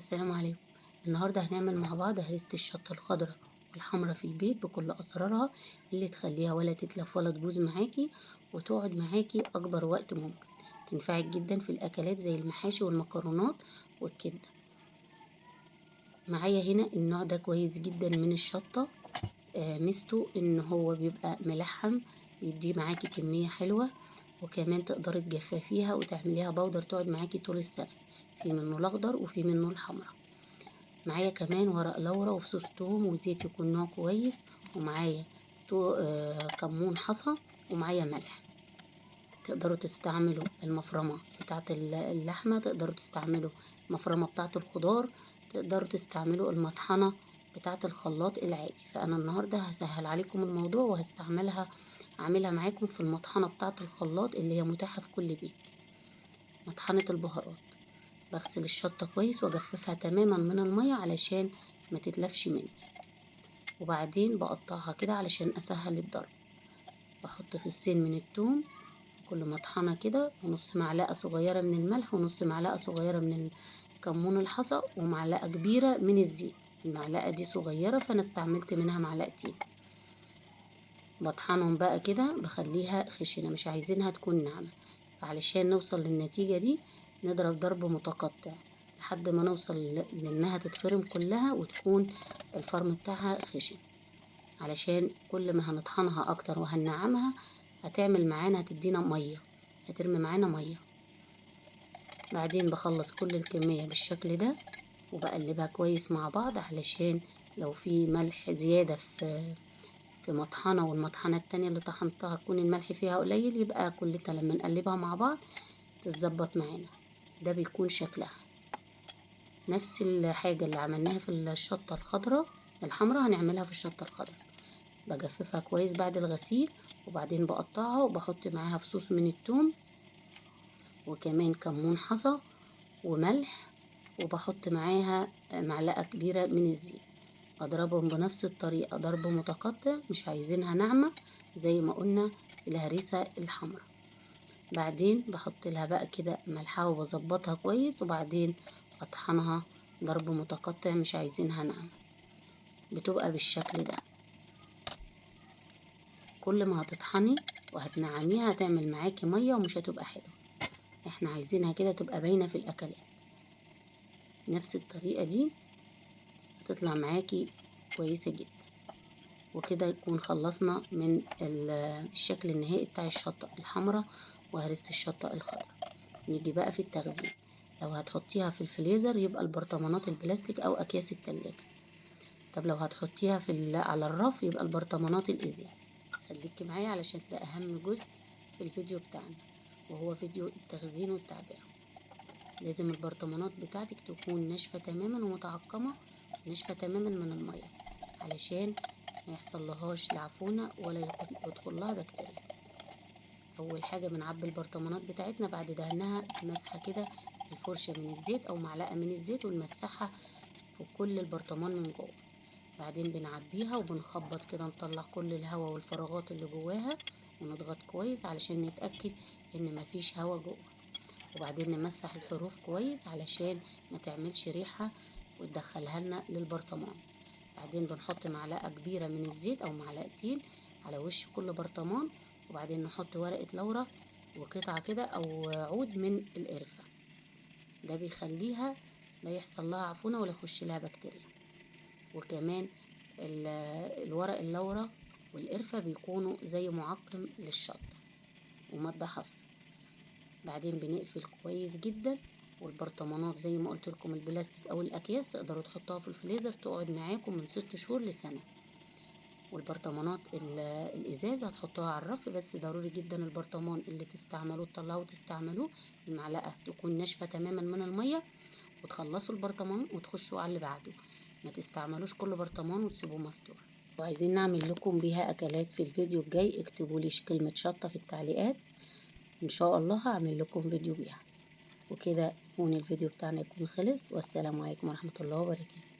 السلام عليكم. النهاردة هنعمل مع بعض هريسة الشطة الخضراء والحمرا في البيت بكل أسرارها، اللي تخليها ولا تتلف ولا تبوظ معاكي وتقعد معاكي أكبر وقت ممكن. تنفعك جدا في الأكلات زي المحاشي والمكرونات والكبدة. معايا هنا النوع ده كويس جدا من الشطة. ميزته إن هو بيبقى ملحم، بيدي معاكي كمية حلوة، وكمان تقدري تجففيها وتعمليها بودر تقعد معاكي طول السنة. في منه الأخضر وفي منه الحمرا. معايا كمان ورق لورا وفصوص توم وزيت يكون نوع كويس، ومعايا كمون حصى، ومعايا ملح. تقدروا تستعملوا المفرمة بتاعة اللحمة، تقدروا تستعملوا المفرمة بتاعة الخضار، تقدروا تستعملوا المطحنة بتاعة الخلاط العادي. فأنا النهاردة هسهل عليكم الموضوع أعملها معاكم في المطحنة بتاعة الخلاط اللي هي متاحة في كل بيت. مطحنة البهارات، بغسل الشطة كويس واجففها تماما من المية علشان ما تتلفش مني، وبعدين بقطعها كده علشان اسهل الضرب. بحط فصين من الثوم كل مطحنة كده، ونص معلقة صغيرة من الملح، ونص معلقة صغيرة من الكمون الحصى، ومعلقة كبيرة من الزيت. المعلقة دي صغيرة فانا استعملت منها معلقتين. بطحنهم بقى كده، بخليها خشنة مش عايزينها تكون ناعمة. علشان نوصل للنتيجة دي نضرب ضرب متقطع لحد ما نوصل لانها تتفرم كلها وتكون الفرم بتاعها خشن. علشان كل ما هنطحنها اكتر وهننعمها هتعمل معانا، هتدينا مية، هترمي معانا مية. بعدين بخلص كل الكمية بالشكل ده وبقلبها كويس مع بعض، علشان لو في ملح زيادة في مطحنة والمطحنة التانية اللي طحنتها تكون الملح فيها قليل، يبقى كلنا لما نقلبها مع بعض تتظبط معانا. ده بيكون شكلها نفس الحاجة اللي عملناها في الشطة الخضراء الحمراء هنعملها في الشطة الخضراء. بجففها كويس بعد الغسيل، وبعدين بقطعها وبحط معاها فصوص من الثوم، وكمان كمون حصى وملح، وبحط معاها معلقة كبيرة من الزيت. اضربهم بنفس الطريقة ضرب متقطع، مش عايزينها ناعمة زي ما قلنا في الهريسة الحمراء. بعدين بحط لها بقى كده ملحها وبظبطها كويس، وبعدين اطحنها ضرب متقطع، مش عايزينها ناعمة. بتبقى بالشكل ده. كل ما هتطحني وهتنعميها هتعمل معاكي مية ومش هتبقى حلوة. احنا عايزينها كده تبقى باينة في الاكلات. نفس الطريقة دي هتطلع معاكي كويسة جدا. وكده يكون خلصنا من الشكل النهائي بتاع الشطة الحمراء وهرسة الشطة الخضراء. نيجي بقى في التخزين. لو هتحطيها في الفريزر يبقى البرطمانات البلاستيك او اكياس التلاجة. طب لو هتحطيها على الرف يبقى البرطمانات الازاز. خليكي معايا علشان ده اهم جزء في الفيديو بتاعنا، وهو فيديو التخزين والتعبئة. لازم البرطمانات بتاعتك تكون ناشفة تماما ومتعقمة، ناشفة تماما من المية، علشان ما يحصلهاش لعفونة ولا يدخل لها بكتيريا. اول حاجة بنعبي البرطمانات بتاعتنا بعد دهنها مسحة كده الفرشة من الزيت او معلقة من الزيت، ونمسحها في كل البرطمان من جوه. بعدين بنعبيها وبنخبط كده نطلع كل الهواء والفراغات اللي جواها، ونضغط كويس علشان نتأكد ان مفيش هواء جوه. وبعدين نمسح الحروف كويس علشان ما تعملش ريحة وتدخلها لنا للبرطمان. بعدين بنحط معلقة كبيرة من الزيت او معلقتين على وش كل برطمان، وبعدين نحط ورقة لورا وقطعة كده او عود من القرفة. ده بيخليها لا يحصل لها عفونة ولا يخش لها بكتيريا. وكمان الورق اللورا والقرفة بيكونوا زي معقم للشطة ومادة حافظة. بعدين بنقفل كويس جدا. والبرطمانات زي ما قلت لكم البلاستيك او الاكياس تقدروا تحطوها في الفريزر تقعد معاكم من 6 شهور لسنة. والبرطمانات الازاز هتحطوها على الرف، بس ضروري جدا البرطمان اللي تستعملوه تطلعوه وتستعملوه المعلقة تكون ناشفة تماما من المية، وتخلصوا البرطمان وتخشوا على اللي بعده. ما تستعملوش كل برطمان وتسيبوه مفتوح. وعايزين نعمل لكم بيها اكلات في الفيديو الجاي، اكتبوا لي كلمة شطة في التعليقات، ان شاء الله هعمل لكم فيديو بيها. وكده يكون الفيديو بتاعنا يكون خلص، والسلام عليكم ورحمة الله وبركاته.